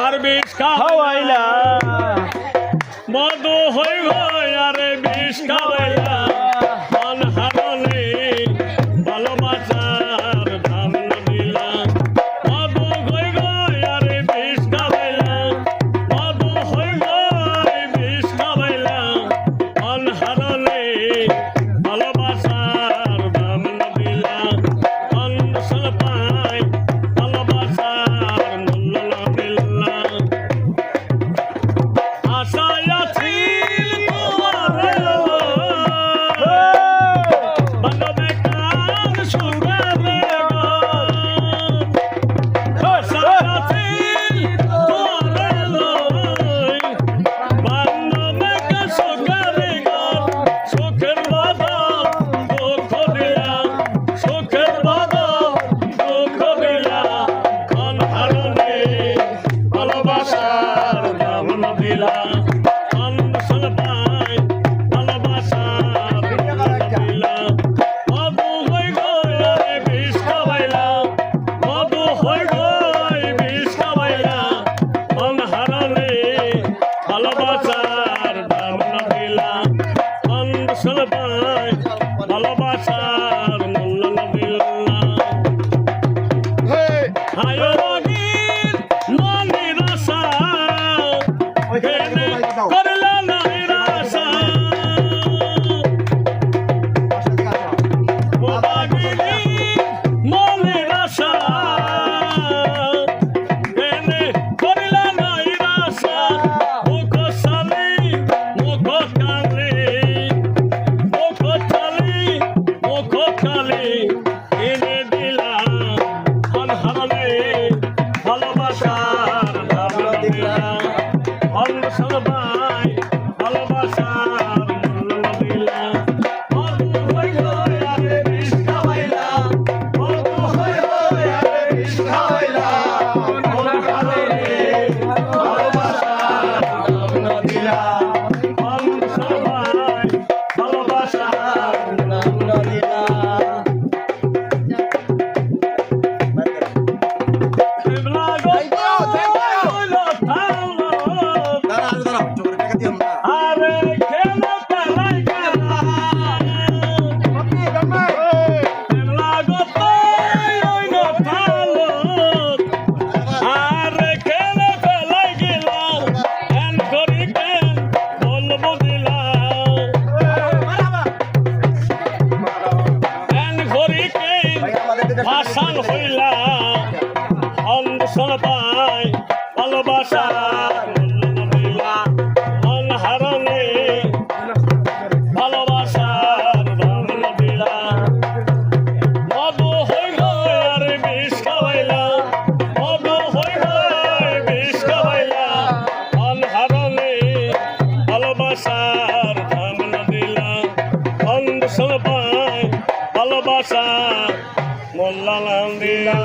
আর বিষ খাওয়াইলা মধু হই গই আরে বিষ খাওয়াইলা মন হারলে ভালোবাসার দাম না দিলা মধু হই গই আরে বিষ খাওয়াইলা মধু হই গই বিষ খাওয়াইলা মন হারলে ভালোবাসার দাম না দিলা মন সপাই ভালোবাসার মূল্য না দিলা আশায় আছি তোমারে বান্ধবে কার সুগারে গো আশায় আছি তোমারে বান্ধবে কার সুগারে গো সুখের বাদল দুঃখ দিলা সুখের বাদল দুঃখ দিলা মন হারলে ভালোবাসার দাম না দিলা মন সলপাই ভালোবাসার দাম না দিলা মধু হই গই আরে বিষ খাওয়াইলা মধু হই গই বিষ খাওয়াইলা মন হারলে ভালোবাসার দাম না দিলা মন সলপাই ভালোবাসার মূল্য না দিলা হায় রঙিন মনের আশা কেনে করলা না নিরাশা ও বাগিনী মনের আশা কেনে করলা না নিরাশা মুখ সালি মুখ কালি মুখ চালি মুখ কালি এনে দিলাম মন হারলে ভালোবাসার দাম না দিলাম মন সবাই ভালোবাসার মূল্য না দিলাম মধু হই গই আরে বিষ খাওয়াইলা মধু হই গই আরে বিষ খাওয়াইলা মন হারলে ভালোবাসার দাম না দিলাম মন সবাই ভালোবাসার দাম না দিলাম শিমলা গো হইলো থালো আরে খেলো পেলাই গেলা শিমলা গো হইলো থালো আরে খেলো পেলাই গেলা এন করি কেন বলবো দিলা এন করি কেন ভাষণ হইলা অন্ধ সবাই ভালোবাসার মূল্য না দিলা মন হারলে ভালোবাসার দাম না দিলা মধু হই গই আরে বিষ খাওয়াইলা মধু হই গই বিষ খাওয়াইলা মন হারলে ভালোবাসার দাম না দিলা অন্ধ সবাই ভালোবাসা মূল্য না দিলা